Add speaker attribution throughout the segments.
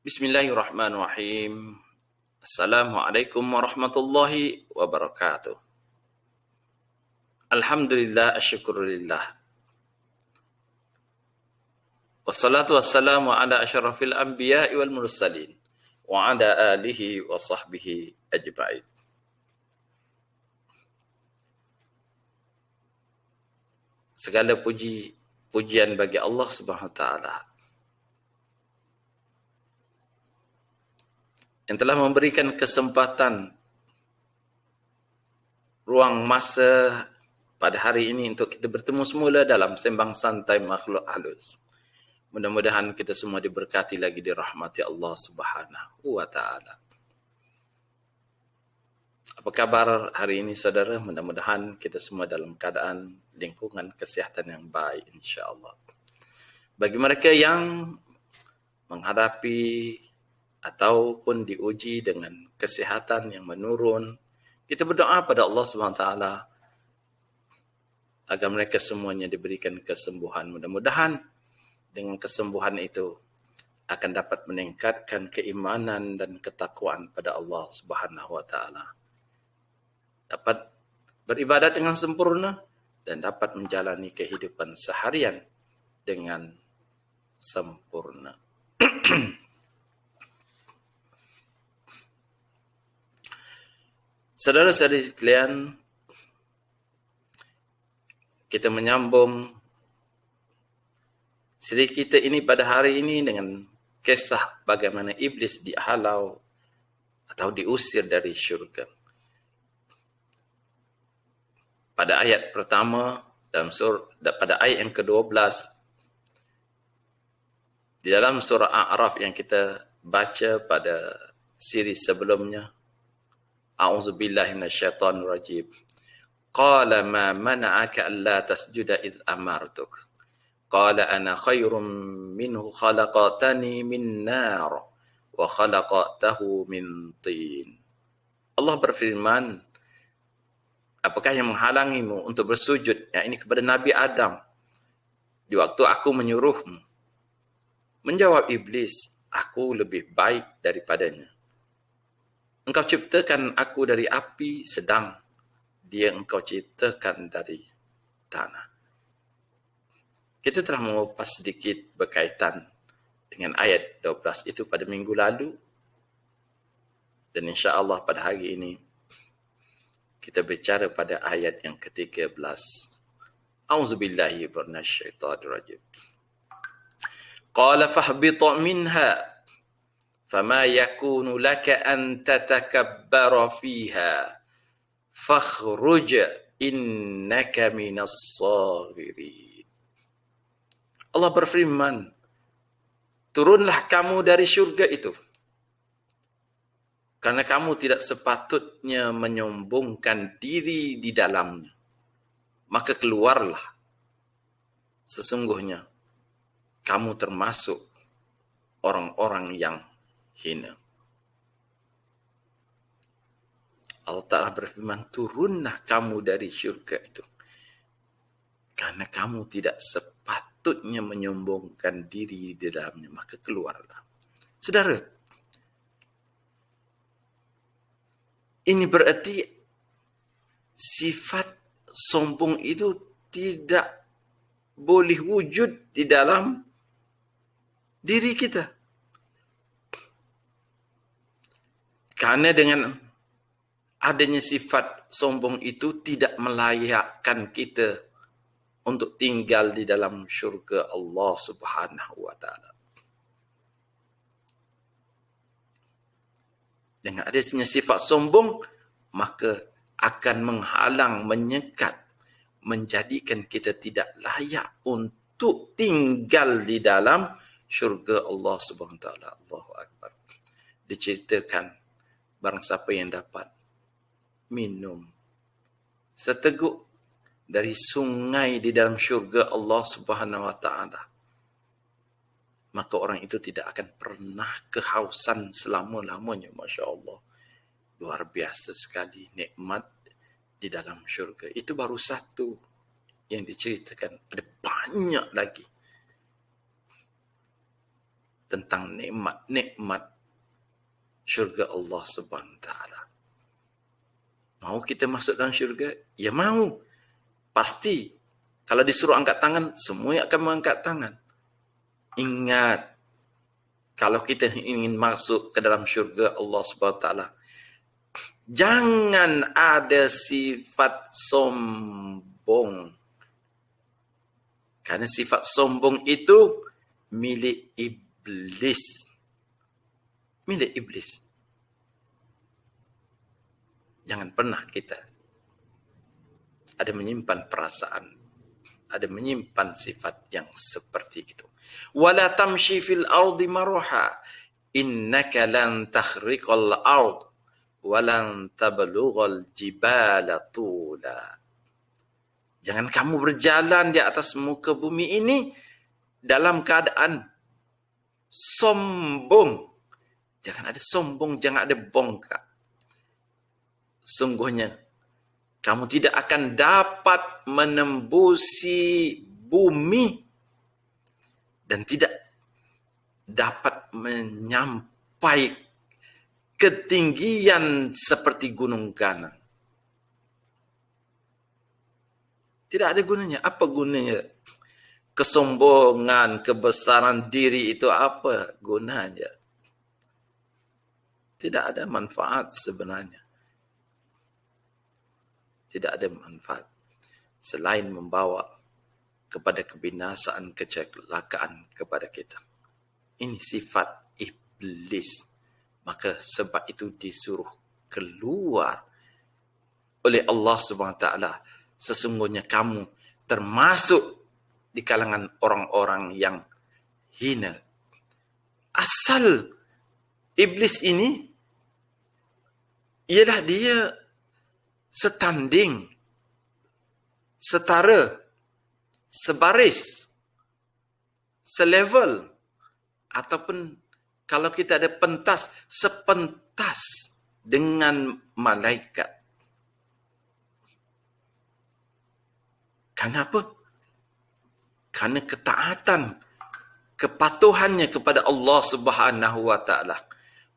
Speaker 1: Bismillahirrahmanirrahim. Assalamualaikum warahmatullahi wabarakatuh. Alhamdulillah, asyukurillah. Wassalatu wassalamu ala asyrafil anbiya'i wal mursalin wa ala alihi wa sahbihi ajma'in. Segala pujian bagi Allah Subhanahu wa taala yang telah memberikan kesempatan ruang masa pada hari ini untuk kita bertemu semula dalam sembang santai makhluk halus. Mudah-mudahan kita semua diberkati lagi, dirahmati Allah Subhanahu wa taala. Apa kabar hari ini saudara? Mudah-mudahan kita semua dalam keadaan lingkungan kesihatan yang baik insya-Allah. Bagi mereka yang menghadapi ataupun diuji dengan kesihatan yang menurun, kita berdoa pada Allah SWT agar mereka semuanya diberikan kesembuhan. Mudah-mudahan dengan kesembuhan itu akan dapat meningkatkan keimanan dan ketakwaan pada Allah SWT. Dapat beribadat dengan sempurna dan dapat menjalani kehidupan seharian dengan sempurna. Saudara-saudari sekalian, kita menyambung siri kita ini pada hari ini dengan kisah bagaimana iblis dihalau atau diusir dari syurga. Pada ayat pertama, pada ayat yang ke-12, di dalam surah A'raf yang kita baca pada siri sebelumnya, A'udzu billahi minasyaitonir rajim. Qala ma mana'aka alla tasjuda idh amartuk. Qala ana khairum minhu khalaqatani min nar wa khalaqatahu min tin. Allah berfirman, apakah yang menghalangimu untuk bersujud? Ya, ini kepada Nabi Adam. Di waktu aku menyuruhmu. Menjawab iblis, aku lebih baik daripadanya. Engkau ciptakan aku dari api, sedang dia engkau ciptakan dari tanah. Kita telah mengupas sedikit berkaitan dengan ayat 12 itu pada minggu lalu. Dan insya-Allah pada hari ini kita bicara pada ayat yang ke-13. A'udzubillahi minasyaitonir rajim. Qala fahbita minha فَمَا يَكُونُ لَكَ أَن تَتَكَبَّرَ فِيهَا فَاخْرُجْ إِنَّكَ مِنَ الصَّاغِرِينَ. Allah berfirman, turunlah kamu dari syurga itu, karena kamu tidak sepatutnya menyombongkan diri di dalamnya. Maka keluarlah, sesungguhnya kamu termasuk orang-orang yang hina. Allah Ta'ala berfirman, turunlah kamu dari syurga itu, karena kamu tidak sepatutnya menyombongkan diri di dalamnya, maka keluarlah. Saudara, ini berarti sifat sombong itu tidak boleh wujud di dalam diri kita. Karena dengan adanya sifat sombong itu tidak melayakkan kita untuk tinggal di dalam syurga Allah Subhanahu wa taala. Dengan adanya sifat sombong, maka akan menghalang, menyekat, menjadikan kita tidak layak untuk tinggal di dalam syurga Allah Subhanahu wa taala. Allahu Akbar. Diceritakan barang siapa yang dapat minum seteguk dari sungai di dalam syurga Allah Subhanahu wa taala, maka orang itu tidak akan pernah kehausan selama-lamanya. Masya Allah. Luar biasa sekali nikmat di dalam syurga. Itu baru satu yang diceritakan. Ada banyak lagi. tentang nikmat-nikmat syurga Allah Subhanahu Wa Taala. Mau kita masuk dalam syurga? Ya mau. Pasti. Kalau disuruh angkat tangan, semua akan mengangkat tangan. Ingat, kalau kita ingin masuk ke dalam syurga Allah Subhanahu Wa Taala, jangan ada sifat sombong. Karena sifat sombong itu milik iblis. Milik iblis. Jangan pernah kita ada menyimpan perasaan, ada menyimpan sifat yang seperti itu. Wala tamshi fil ardi maraha, innaka lan takhriqal ard wa lan tablughal jibala tula. Jangan kamu berjalan di atas muka bumi ini dalam keadaan sombong. Jangan ada sombong, jangan ada bongkak. Sungguhnya kamu tidak akan dapat menembusi bumi dan tidak dapat menyampai ketinggian seperti gunung Ganang. Tidak ada gunanya. Apa gunanya? Kesombongan, kebesaran diri itu apa gunanya? Tidak ada manfaat sebenarnya. Tidak ada manfaat selain membawa kepada kebinasaan, kecelakaan kepada kita. Ini sifat iblis. Maka sebab itu disuruh keluar oleh Allah Subhanahu Wa Taala. Sesungguhnya kamu termasuk di kalangan orang-orang yang hina. Asal iblis ini ialah dia setanding, setara, sebaris, selevel, ataupun kalau kita ada pentas, sepentas dengan malaikat. Kenapa? Karena ketaatan, kepatuhannya kepada Allah Subhanahu Wa Taala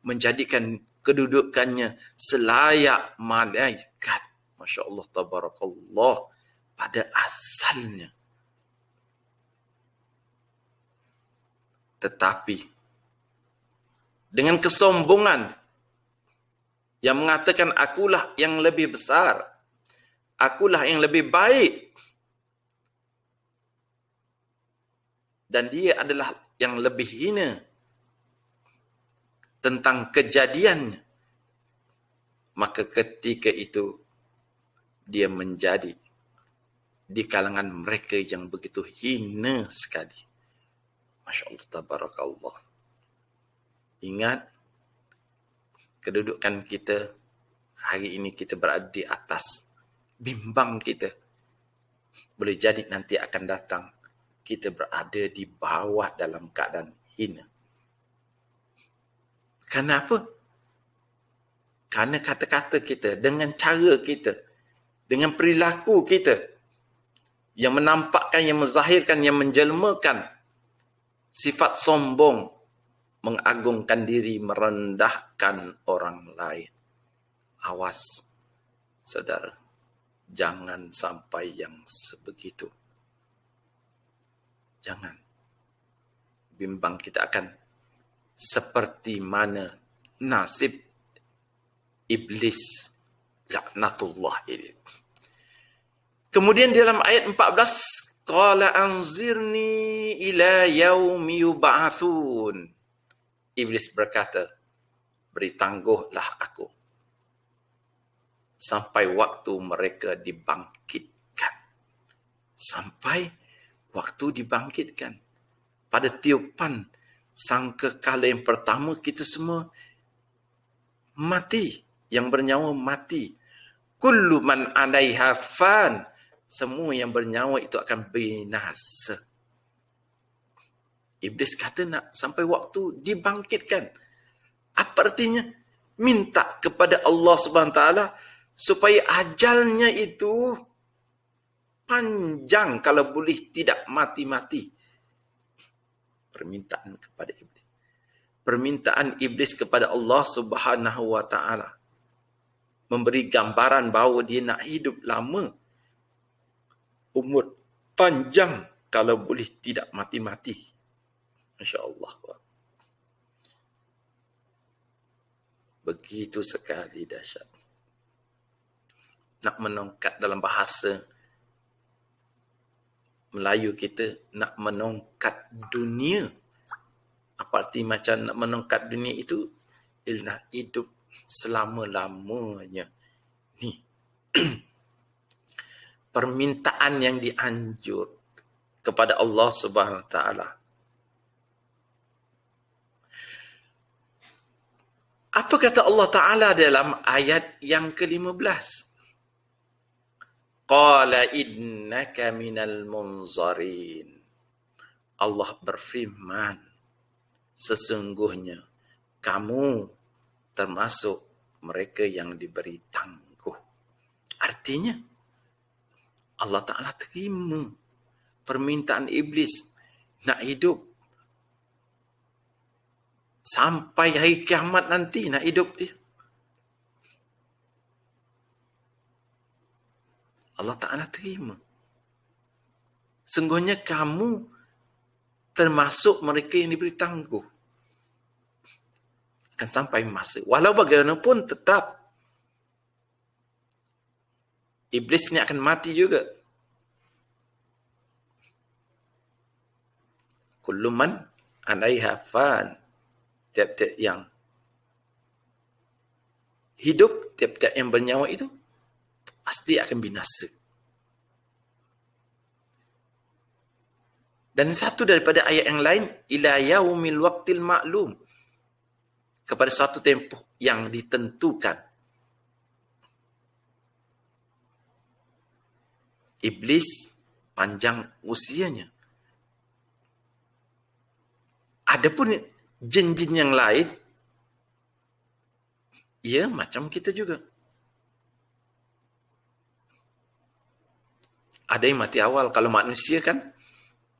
Speaker 1: menjadikan kedudukannya selayak malaikat. Masya Allah, tabarakallah, pada asalnya. Tetapi dengan kesombongan yang mengatakan akulah yang lebih besar, akulah yang lebih baik, dan dia adalah yang lebih hina tentang kejadiannya, maka ketika itu dia menjadi di kalangan mereka yang begitu hina sekali. Masya Allah, tabarakallah. Ingat, kedudukan kita hari ini, kita berada di atas bimbang kita. Boleh jadi nanti akan datang kita berada di bawah dalam keadaan hina. Kenapa? Karena kata-kata kita, dengan cara kita, dengan perilaku kita yang menampakkan, yang menzahirkan, yang menjelmakan sifat sombong, mengagungkan diri, merendahkan orang lain. Awas, saudara, jangan sampai yang sebegitu. Jangan. Bimbang kita akan seperti mana nasib iblis laknatullah ini. Kemudian dalam ayat 14, qala anzirni ila yaumi yub'atsun. Iblis berkata, beri tangguhlah aku sampai waktu mereka dibangkitkan. Sampai waktu dibangkitkan. Pada tiupan sangkakala yang pertama, kita semua mati. Yang bernyawa mati. Kullu man 'alaiha fan. Semua yang bernyawa itu akan binasa. Iblis kata nak sampai waktu dibangkitkan. Apa artinya? Minta kepada Allah Subhanahu Wa Taala supaya ajalnya itu panjang, kalau boleh tidak mati-mati. Permintaan kepada iblis. permintaan iblis kepada Allah Subhanahu wa taala memberi gambaran bahawa dia nak hidup lama, umur panjang, kalau boleh tidak mati-mati. Masya-Allah. Begitu sekali dahsyat. Nak menongkat dalam bahasa Melayu kita, nak menongkat dunia. Apa arti macam nak menongkat dunia itu? Ialah hidup selama-lamanya. Ni. Permintaan yang dianjur kepada Allah Subhanahu Wa Taala. Apa kata Allah Ta'ala dalam ayat yang ke-15? Qala innaka minal munzarin. Allah berfirman, sesungguhnya kamu termasuk mereka yang diberi tangguh. Artinya, Allah Ta'ala terima permintaan iblis nak hidup sampai hari kiamat nanti, nak hidup dia. Allah Ta'ala terima. Sungguhnya kamu termasuk mereka yang diberi tangguh. Akan sampai masa. Walau bagaimanapun tetap iblis ni akan mati juga. Kullu man 'alaiha fan. Tiap-tiap yang hidup, tiap-tiap yang bernyawa itu pasti akan binasa. Dan satu daripada ayat yang lain, ila yaumil waqtil ma'lum, kepada suatu tempoh yang ditentukan. Iblis panjang usianya. Adapun jin-jin yang lain, ya macam kita juga. Ada yang mati awal. Kalau manusia kan,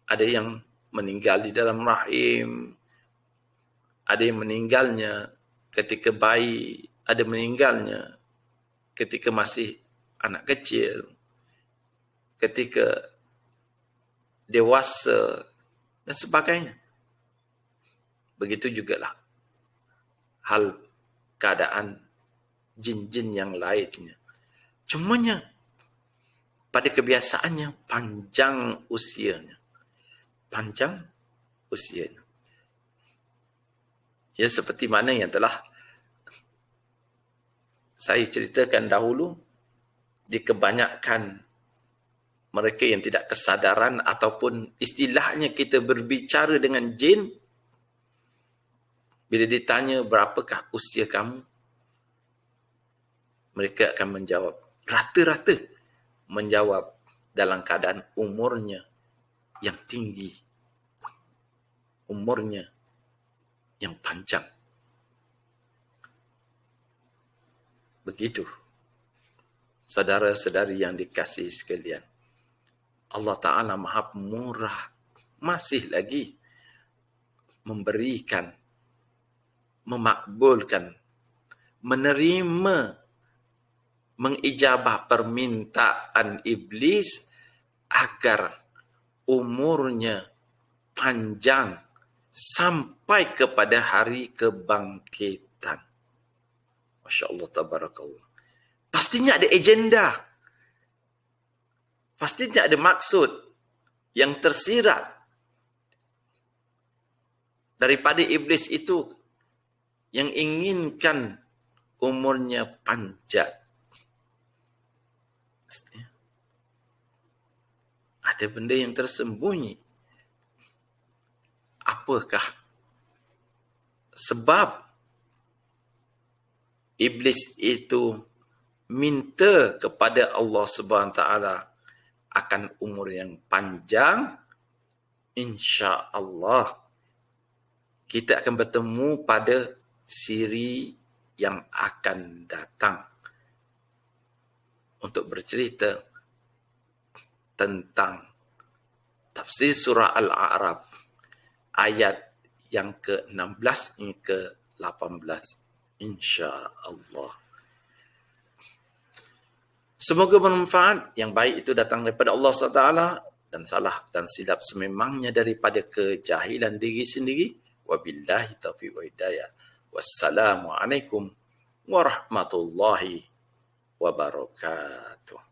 Speaker 1: ada yang meninggal di dalam rahim, ada yang meninggalnya ketika bayi, ada meninggalnya ketika masih anak kecil, ketika dewasa, dan sebagainya. Begitu jugalah hal keadaan jin-jin yang lainnya. Cumanya pada kebiasaannya panjang usianya. Panjang usianya. Ya, seperti mana yang telah saya ceritakan dahulu, di kebanyakan mereka yang tidak kesadaran ataupun istilahnya kita berbicara dengan jin, bila ditanya berapakah usia kamu, mereka akan menjawab, rata-rata menjawab dalam keadaan umurnya yang tinggi, umurnya yang panjang. Begitu, saudara-saudari yang dikasihi sekalian. Allah Ta'ala Maha Murah, masih lagi memberikan, memakbulkan, menerima, mengijabah permintaan iblis agar umurnya panjang sampai kepada hari kebangkitan. Masya Allah, tabarakallah. Pastinya ada agenda. Pastinya ada maksud yang tersirat daripada iblis itu, yang inginkan umurnya panjang. Ada benda yang tersembunyi. Apakah sebab iblis itu minta kepada Allah Subhanahu Wa Taala akan umur yang panjang? Insya-Allah kita akan bertemu pada siri yang akan datang untuk bercerita tentang tafsir surah Al-A'raf ayat yang ke-16 hingga ke-18 insya-Allah. Semoga bermanfaat. Yang baik itu datang daripada Allah SWT, dan salah dan silap sememangnya daripada kejahilan diri sendiri. Wabillahi taufiq wa hidayah. Wassalamualaikum warahmatullahi wabarakatuh.